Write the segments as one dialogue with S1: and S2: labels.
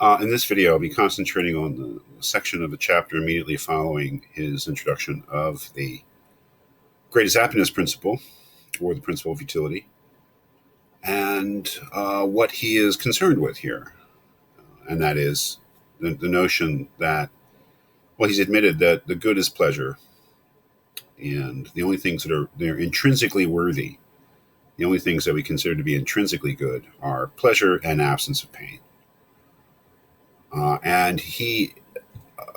S1: In this video, I'll be concentrating on the section of the chapter immediately following his introduction of the greatest happiness principle, or the principle of utility, and what he is concerned with here. And that is the notion that, well, he's admitted that the good is pleasure, and the only things that they're intrinsically worthy, the only things that we consider to be intrinsically good are pleasure and absence of pain. And he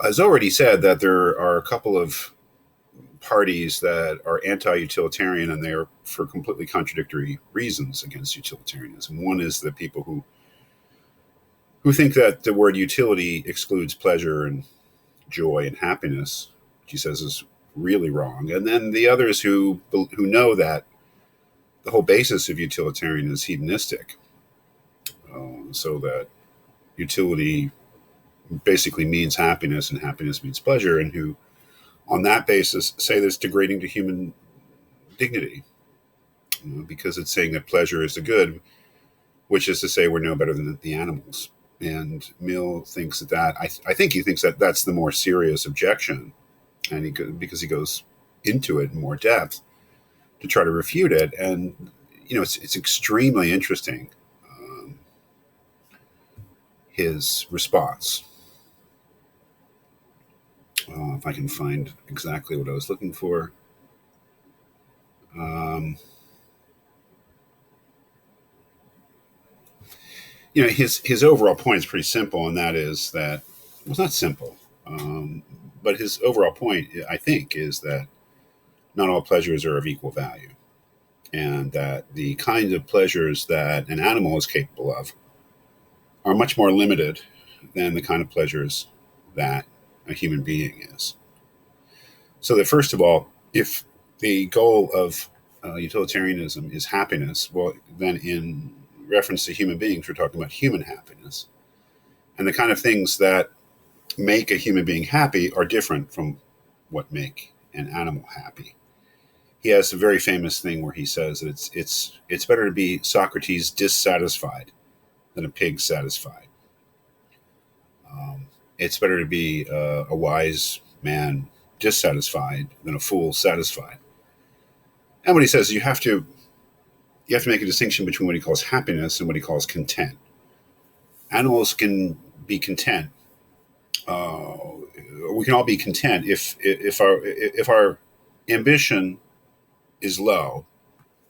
S1: has already said that there are a couple of parties that are anti-utilitarian, and they are for completely contradictory reasons against utilitarianism. One is the people who think that the word utility excludes pleasure and joy and happiness, which he says is really wrong. And then the others who know that the whole basis of utilitarian is hedonistic, so that utility basically means happiness and happiness means pleasure, and who on that basis say that's degrading to human dignity, because it's saying that pleasure is the good, which is to say we're no better than the animals. And Mill thinks I think he thinks that that's the more serious objection, and because he goes into it in more depth to try to refute it. And it's extremely interesting, his response. If I can find exactly what I was looking for. His overall point is pretty simple, and that is that, well, it's not simple, but his overall point, I think, is that not all pleasures are of equal value, and that the kinds of pleasures that an animal is capable of are much more limited than the kind of pleasures that a human being is. So that, first of all, if the goal of utilitarianism is happiness, well, then in reference to human beings, we're talking about human happiness. And the kind of things that make a human being happy are different from what make an animal happy. He has a very famous thing where he says that it's better to be Socrates dissatisfied than a pig satisfied. It's better to be a wise man dissatisfied than a fool satisfied. And what he says, you have to make a distinction between what he calls happiness and what he calls content. Animals can be content. We can all be content if our ambition is low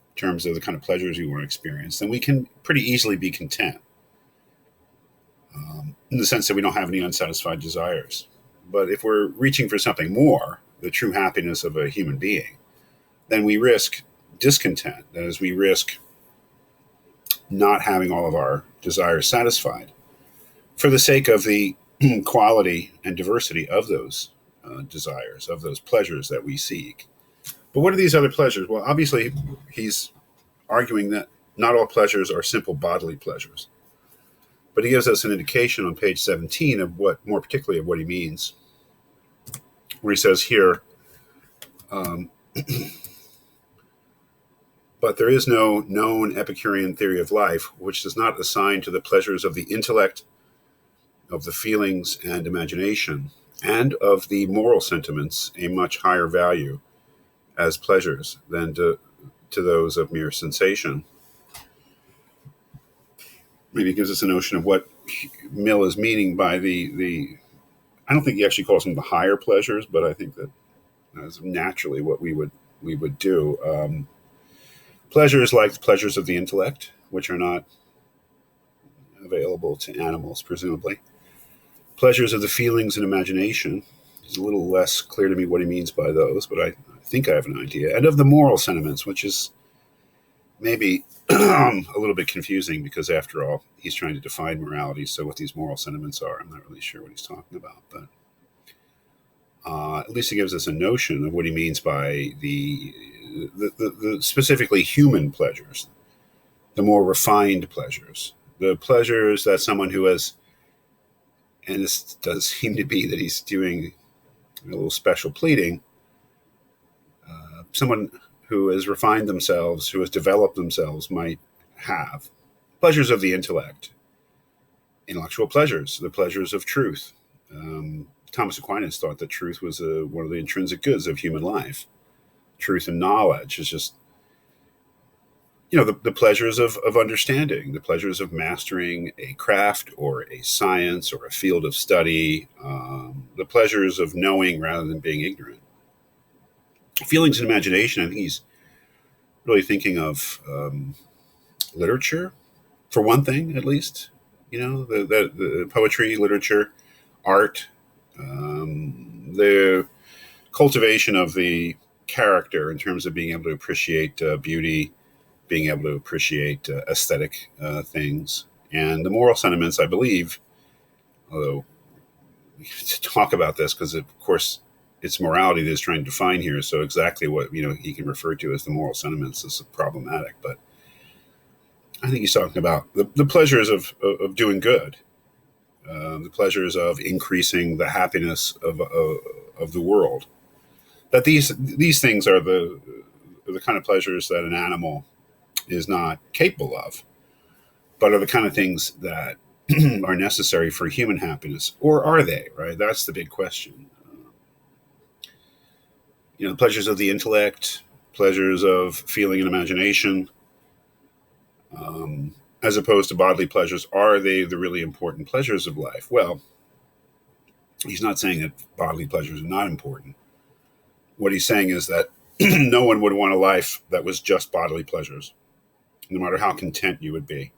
S1: in terms of the kind of pleasures we want to experience, then we can pretty easily be content, in the sense that we don't have any unsatisfied desires. But if we're reaching for something more, the true happiness of a human being, then we risk discontent. That is, we risk not having all of our desires satisfied for the sake of the quality and diversity of those desires, of those pleasures that we seek. But what are these other pleasures? Well, obviously, he's arguing that not all pleasures are simple bodily pleasures. But he gives us an indication on page 17 of more particularly of what he means, where he says here, but there is no known Epicurean theory of life which does not assign to the pleasures of the intellect, of the feelings and imagination, and of the moral sentiments a much higher value as pleasures than to those of mere sensation. Maybe it gives us a notion of what Mill is meaning by the I don't think he actually calls them the higher pleasures, but I think that is naturally what we would do. Pleasures like the pleasures of the intellect, which are not available to animals, presumably. Pleasures of the feelings and imagination. It's a little less clear to me what he means by those, but I think I have an idea. And of the moral sentiments, which is maybe a little bit confusing, because after all, he's trying to define morality. So what these moral sentiments are, I'm not really sure what he's talking about. But at least he gives us a notion of what he means by the specifically human pleasures, the more refined pleasures, the pleasures that someone who has, and this does seem to be that he's doing a little special pleading, someone who has refined themselves, who has developed themselves, might have pleasures of the intellect. intellectual pleasures, the pleasures of truth. Thomas Aquinas thought that truth was one of the intrinsic goods of human life. Truth and knowledge is just, the pleasures of understanding, the pleasures of mastering a craft or a science or a field of study, the pleasures of knowing rather than being ignorant. Feelings and imagination, I think he's really thinking of literature, for one thing, at least. The poetry, literature, art, the cultivation of the character in terms of being able to appreciate beauty, being able to appreciate aesthetic things. And the moral sentiments, I believe, although we could talk about this because, of course, it's morality that is trying to define here. So exactly what he can refer to as the moral sentiments is problematic. But I think he's talking about the pleasures of doing good, the pleasures of increasing the happiness of the world. That these things are the kind of pleasures that an animal is not capable of, but are the kind of things that are necessary for human happiness, or are they? Right? That's the big question. The pleasures of the intellect, pleasures of feeling and imagination, as opposed to bodily pleasures, are they the really important pleasures of life? Well, he's not saying that bodily pleasures are not important. What he's saying is that no one would want a life that was just bodily pleasures, no matter how content you would be.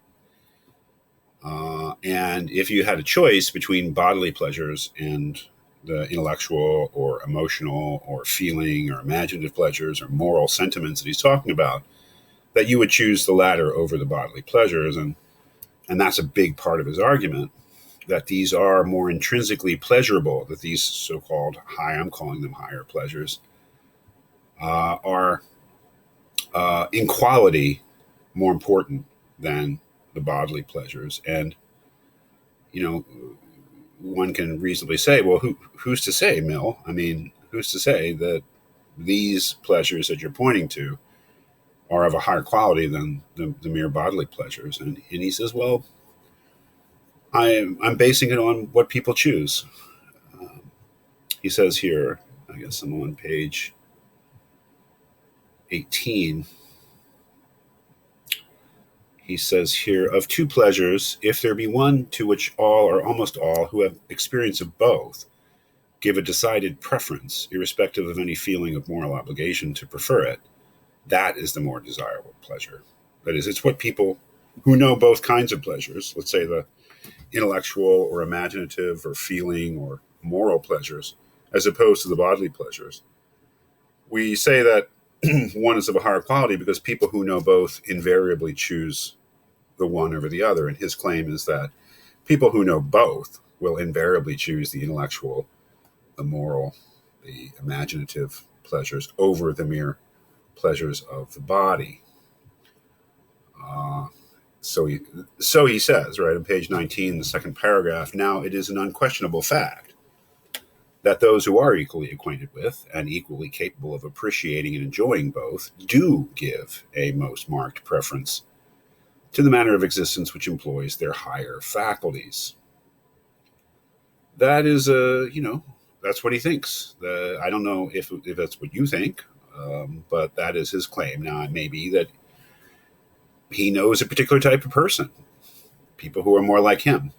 S1: And if you had a choice between bodily pleasures and the intellectual or emotional or feeling or imaginative pleasures or moral sentiments that he's talking about, that you would choose the latter over the bodily pleasures. And that's a big part of his argument, that these are more intrinsically pleasurable, that these so-called I'm calling them higher pleasures, are in quality more important than the bodily pleasures. And, one can reasonably say, well, who's to say, Mill? I mean, who's to say that these pleasures that you're pointing to are of a higher quality than the mere bodily pleasures? And he says, well, I'm basing it on what people choose. He says here, I guess I'm on page 18. He says here, of two pleasures, if there be one to which all or almost all who have experience of both give a decided preference, irrespective of any feeling of moral obligation to prefer it, that is the more desirable pleasure. That is, it's what people who know both kinds of pleasures, let's say the intellectual or imaginative or feeling or moral pleasures, as opposed to the bodily pleasures. We say that one is of a higher quality because people who know both invariably choose the one over the other. And his claim is that people who know both will invariably choose the intellectual, the moral, the imaginative pleasures over the mere pleasures of the body. So he says, right, on page 19, the second paragraph, now it is an unquestionable fact that those who are equally acquainted with and equally capable of appreciating and enjoying both do give a most marked preference to the manner of existence which employs their higher faculties. That is, that's what he thinks. I don't know if that's what you think, but that is his claim. Now, it may be that he knows a particular type of person, people who are more like him.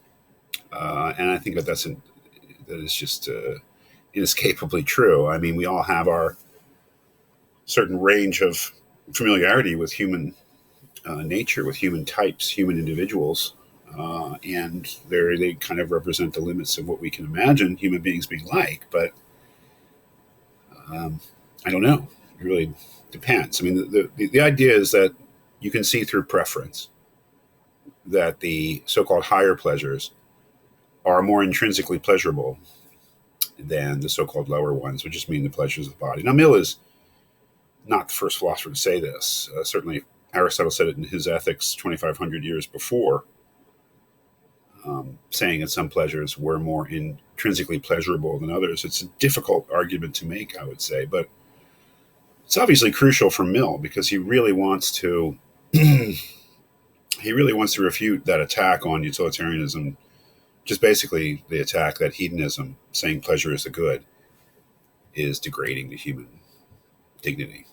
S1: And I think that that is just inescapably true. I mean, we all have our certain range of familiarity with human nature, with human types, human individuals. And they kind of represent the limits of what we can imagine human beings being like. But I don't know. It really depends. I mean, the idea is that you can see through preference that the so-called higher pleasures are more intrinsically pleasurable than the so-called lower ones, which just mean the pleasures of the body. Now, Mill is not the first philosopher to say this. Certainly, Aristotle said it in his Ethics 2,500 years before, saying that some pleasures were more intrinsically pleasurable than others. It's a difficult argument to make, I would say, but it's obviously crucial for Mill because he really wants to refute that attack on utilitarianism just basically the attack that hedonism, saying pleasure is the good, is degrading to human dignity.